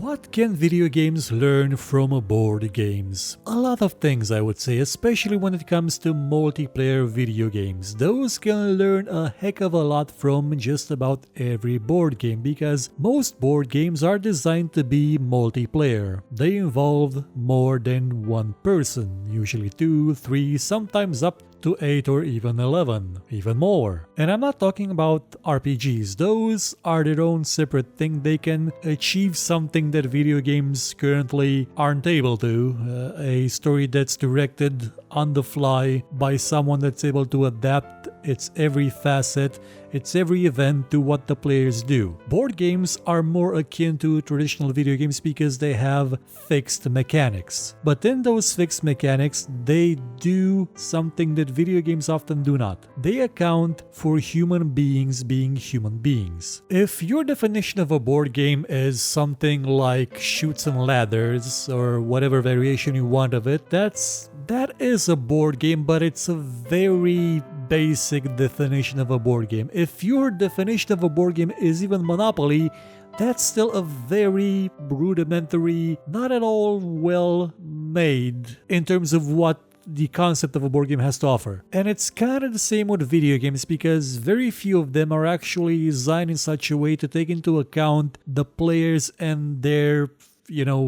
What can video games learn from board games? A lot of things, I would say, especially when it comes to multiplayer video games. Those can learn a heck of a lot from just about every board game because most board games are designed to be multiplayer. They involve more than one person, usually 2, 3, sometimes up to 8 or even 11, even more. And I'm not talking about RPGs, those are their own separate thing. They can achieve something that video games currently aren't able to, a story that's directed on the fly by someone that's able to adapt its every facet, its every event to what the players do. Board games are more akin to traditional video games because they have fixed mechanics. But in those fixed mechanics, they do something that video games often do not. They account for human beings being human beings. If your definition of a board game is something like Chutes and Ladders or whatever variation you want of it, that is a board game, but it's a very basic definition of a board game. If your definition of a board game is even Monopoly, that's still a very rudimentary, not at all well made in terms of what the concept of a board game has to offer. And it's kind of the same with video games because very few of them are actually designed in such a way to take into account the players and their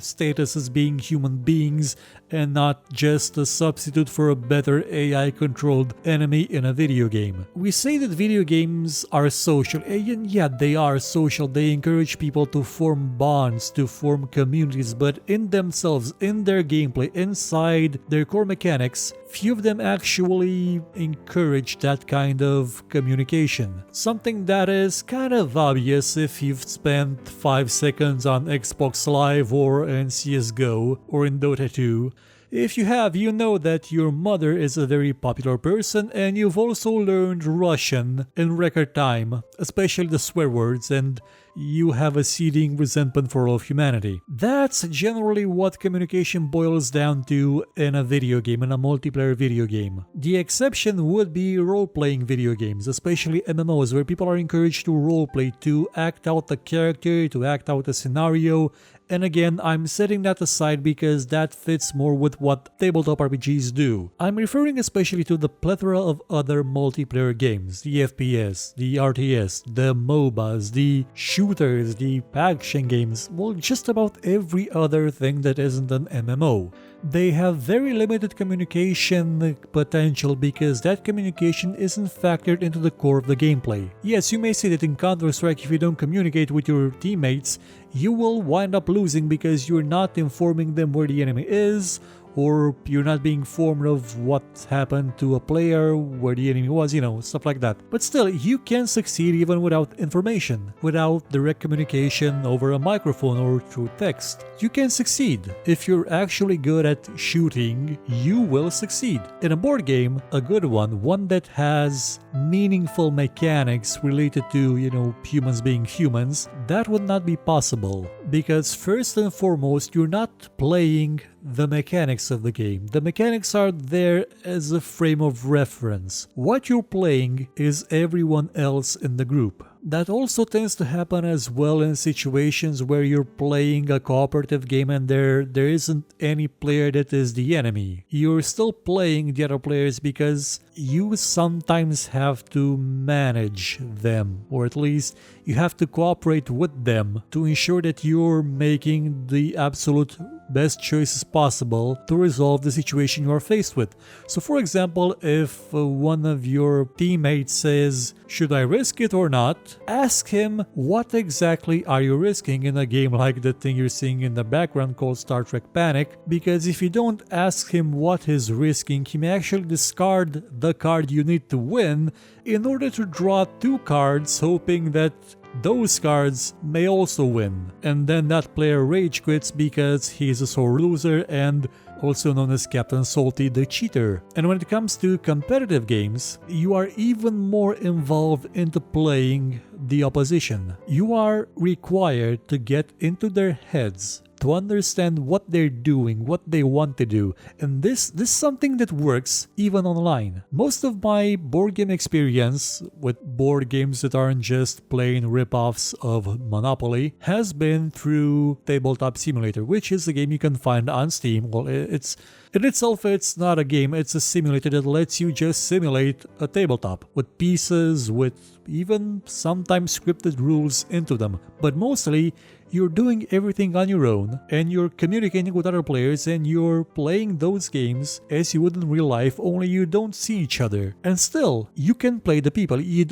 status as being human beings and not just a substitute for a better AI-controlled enemy in a video game. We say that video games are social, and yeah, they are social. They encourage people to form bonds, to form communities, but in themselves, in their gameplay, inside their core mechanics, few of them actually encourage that kind of communication. Something that is kind of obvious if you've spent 5 seconds on Xbox Live or in CSGO or in Dota 2. If you have, you know that your mother is a very popular person and you've also learned Russian in record time, especially the swear words, and you have a seething resentment for all of humanity. That's generally what communication boils down to in a video game, in a multiplayer video game. The exception would be role-playing video games, especially MMOs, where people are encouraged to roleplay, to act out a character, to act out a scenario. And again, I'm setting that aside because that fits more with what tabletop RPGs do. I'm referring especially to the plethora of other multiplayer games, the FPS, the RTS, the MOBAs, the shooters, the action games, well, just about every other thing that isn't an MMO. They have very limited communication potential because that communication isn't factored into the core of the gameplay. Yes, you may say that in Counter-Strike, if you don't communicate with your teammates, you will wind up losing because you're not informing them where the enemy is, or you're not being informed of what happened to a player, where the enemy was, stuff like that. But still, you can succeed even without information, without direct communication over a microphone or through text. You can succeed. If you're actually good at shooting, you will succeed. In a board game, a good one that has meaningful mechanics related to, humans being humans, that would not be possible. Because first and foremost, you're not playing the mechanics of the game. The mechanics are there as a frame of reference. What you're playing is everyone else in the group. That also tends to happen as well in situations where you're playing a cooperative game and there isn't any player that is the enemy. You're still playing the other players because you sometimes have to manage them, or at least you have to cooperate with them to ensure that you're making the absolute best choices possible to resolve the situation you are faced with. So for example, if one of your teammates says, "Should I risk it or not?" ask him, what exactly are you risking in a game like the thing you're seeing in the background called Star Trek Panic? Because if you don't ask him what he's risking, he may actually discard the card you need to win in order to draw 2 cards, hoping that those cards may also win. And then that player rage quits because he's a sore loser and also known as Captain Salty the Cheater. And when it comes to competitive games, you are even more involved into playing the opposition. You are required to get into their heads to understand what they're doing, what they want to do. And this is something that works even online. Most of my board game experience with board games that aren't just plain rip-offs of Monopoly has been through Tabletop Simulator, which is a game you can find on Steam. Well, in itself, it's not a game, it's a simulator that lets you just simulate a tabletop with pieces, with even sometimes scripted rules into them. But mostly, you're doing everything on your own and you're communicating with other players and you're playing those games as you would in real life, only you don't see each other. And still, you can play the people. You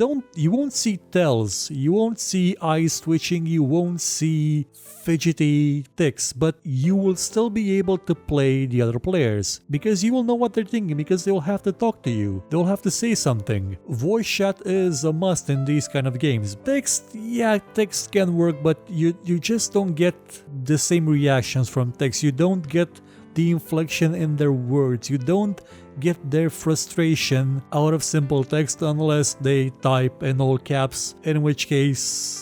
won't see tells, you won't see eyes twitching, you won't see fidgety ticks, but you will still be able to play the other players because you will know what they're thinking, because they'll have to talk to you, they'll have to say something. Voice chat is a must in these kind of games. Text, yeah, text can work, but you just don't get the same reactions from text. You don't get the inflection in their words. You don't get their frustration out of simple text unless they type in all caps, in which case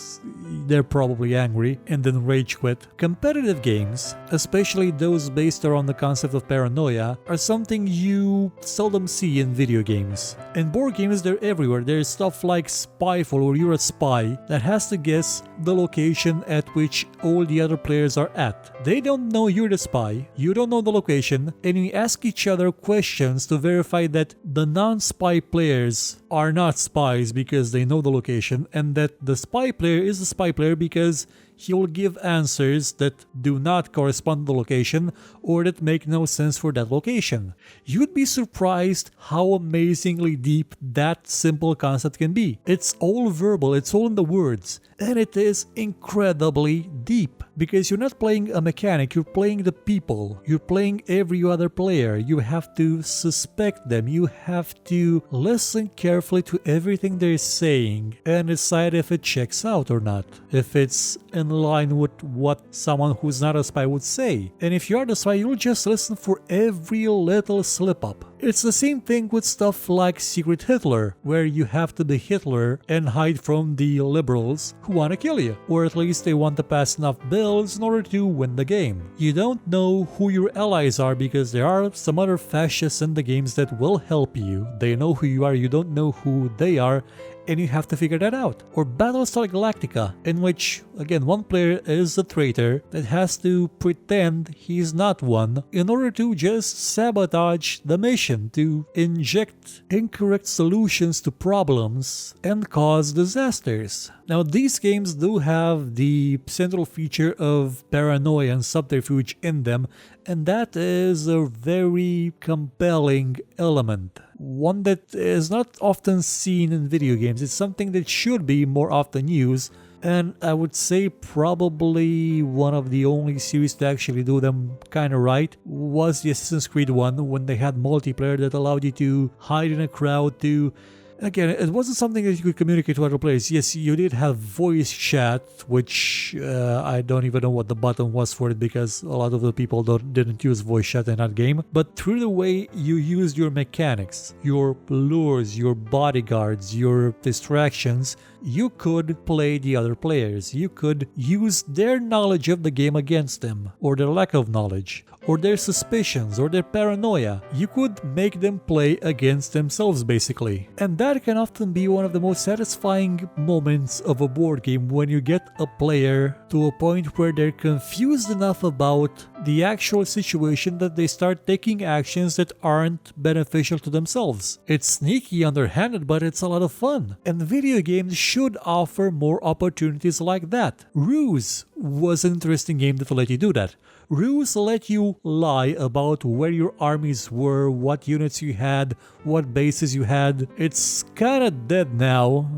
they're probably angry and then rage quit. Competitive games, especially those based around the concept of paranoia, are something you seldom see in video games. In board games, they're everywhere. There's stuff like Spyfall, where you're a spy that has to guess the location at which all the other players are at. They don't know you're the spy, you don't know the location, and you ask each other questions to verify that the non-spy players are not spies because they know the location, and that the spy player is a spy player because he will give answers that do not correspond to the location or that make no sense for that location. You'd be surprised how amazingly deep that simple concept can be. It's all verbal, it's all in the words, and it is incredibly deep because you're not playing a mechanic, you're playing the people, you're playing every other player. You have to suspect them, you have to listen carefully to everything they're saying and decide if it checks out or not, if it's in line with what someone who's not a spy would say. And if you are the spy, you'll just listen for every little slip up. It's the same thing with stuff like Secret Hitler, where you have to be Hitler and hide from the liberals who want to kill you, or at least they want to pass enough bills in order to win the game. You don't know who your allies are because there are some other fascists in the games that will help you. They know who you are, you don't know who they are, and you have to figure that out. Or Battlestar Galactica, in which, again, one player is a traitor that has to pretend he's not one in order to just sabotage the mission, to inject incorrect solutions to problems and cause disasters. Now, these games do have the central feature of paranoia and subterfuge in them, and that is a very compelling element. One that is not often seen in video games. It's something that should be more often used, and I would say probably one of the only series to actually do them kinda right was the Assassin's Creed one, when they had multiplayer that allowed you to hide in a crowd, to... Again, it wasn't something that you could communicate to other players. Yes, you did have voice chat, which I don't even know what the button was for it because a lot of the people didn't use voice chat in that game. But through the way you used your mechanics, your lures, your bodyguards, your distractions, you could play the other players. You could use their knowledge of the game against them, or their lack of knowledge, or their suspicions, or their paranoia. You could make them play against themselves, basically. And that can often be one of the most satisfying moments of a board game, when you get a player to a point where they're confused enough about the actual situation that they start taking actions that aren't beneficial to themselves. It's sneaky, underhanded, but it's a lot of fun. And video games should offer more opportunities like that. Ruse was an interesting game that let you do that. Ruse let you lie about where your armies were, what units you had, what bases you had. It's kinda dead now,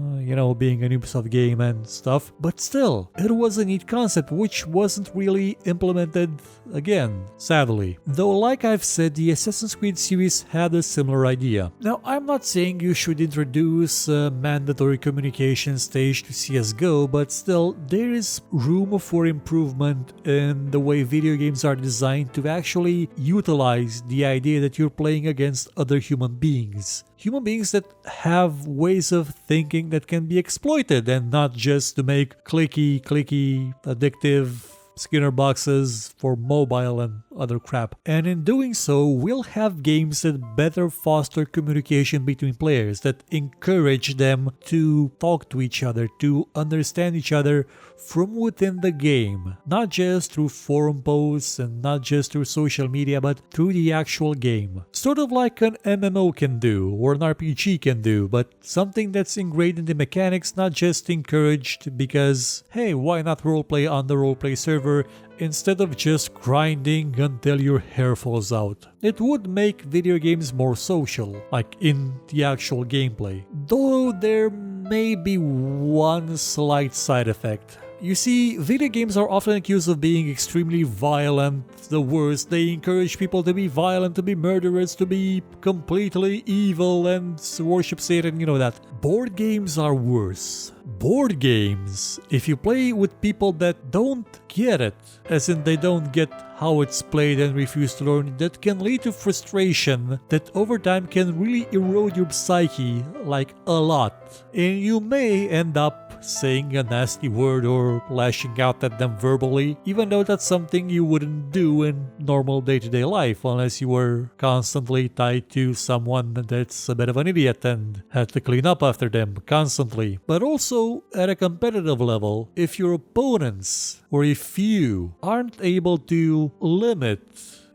being an Ubisoft game and stuff, but still, it was a neat concept which wasn't really implemented, again, sadly. Though, like I've said, the Assassin's Creed series had a similar idea. Now, I'm not saying you should introduce a mandatory communication stage to CSGO, but still, there is room for improvement in the way video games are designed to actually utilize the idea that you're playing against other human beings. Human beings that have ways of thinking that can be exploited, and not just to make clicky, addictive Skinner boxes for mobile and other crap. And in doing so, we'll have games that better foster communication between players, that encourage them to talk to each other, to understand each other from within the game. Not just through forum posts and not just through social media, but through the actual game. Sort of like an MMO can do, or an RPG can do, but something that's ingrained in the mechanics, not just encouraged because, hey, why not roleplay on the roleplay server instead of just grinding until your hair falls out. It would make video games more social, like in the actual gameplay. Though there may be one slight side effect. You see, video games are often accused of being extremely violent, the worst. They encourage people to be violent, to be murderers, to be completely evil and worship Satan, you know that. Board games are worse. Board games, if you play with people that don't get it, as in they don't get how it's played and refuse to learn, that can lead to frustration that over time can really erode your psyche, like a lot. And you may end up saying a nasty word or lashing out at them verbally, even though that's something you wouldn't do in normal day-to-day life unless you were constantly tied to someone that's a bit of an idiot and had to clean up after them constantly. But also at a competitive level, if your opponents or if you aren't able to limit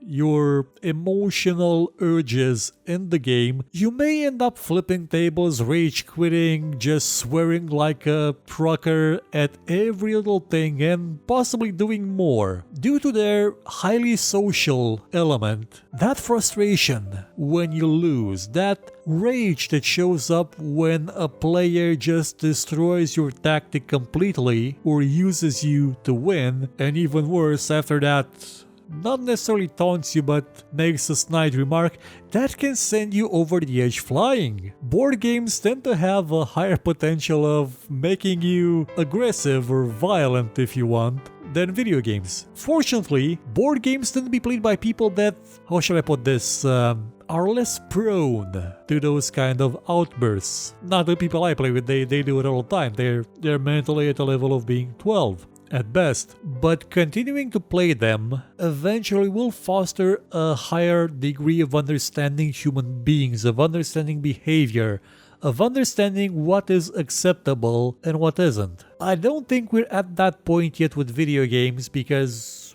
your emotional urges in the game, you may end up flipping tables, rage quitting, just swearing like a trucker at every little thing, and possibly doing more. Due to their highly social element, that frustration when you lose, that rage that shows up when a player just destroys your tactic completely or uses you to win, and even worse after that, not necessarily taunts you but makes a snide remark, that can send you over the edge flying. Board games tend to have a higher potential of making you aggressive or violent if you want than video games. Fortunately, board games tend to be played by people that, how shall I put this, are less prone to those kind of outbursts. Not the people I play with, they do it all the time. They're mentally at a level of being 12. At best, but continuing to play them eventually will foster a higher degree of understanding human beings, of understanding behavior, of understanding what is acceptable and what isn't. I don't think we're at that point yet with video games because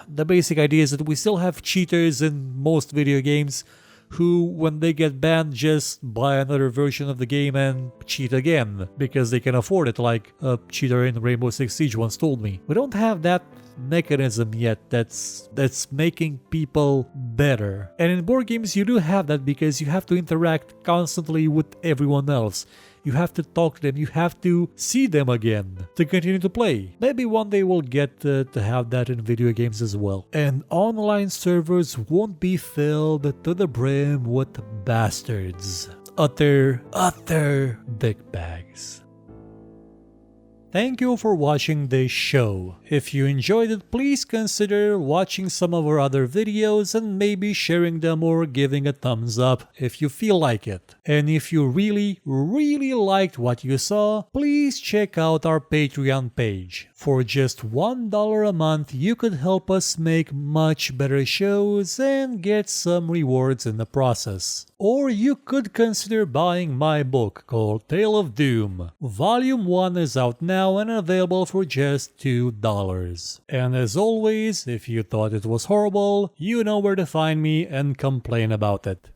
the basic idea is that we still have cheaters in most video games who, when they get banned, just buy another version of the game and cheat again because they can afford it, like a cheater in Rainbow Six Siege once told me. We don't have that mechanism yet that's making people better. And in board games you do have that because you have to interact constantly with everyone else. You have to talk to them, you have to see them again to continue to play. Maybe one day we'll get to have that in video games as well. And online servers won't be filled to the brim with bastards. Utter dickbags. Thank you for watching this show. If you enjoyed it, please consider watching some of our other videos and maybe sharing them or giving a thumbs up if you feel like it. And if you really liked what you saw, please check out our Patreon page. For just $1 a month, you could help us make much better shows and get some rewards in the process. Or you could consider buying my book called Tale of Doom. Volume 1 is out now and available for just $2. And as always, if you thought it was horrible, you know where to find me and complain about it.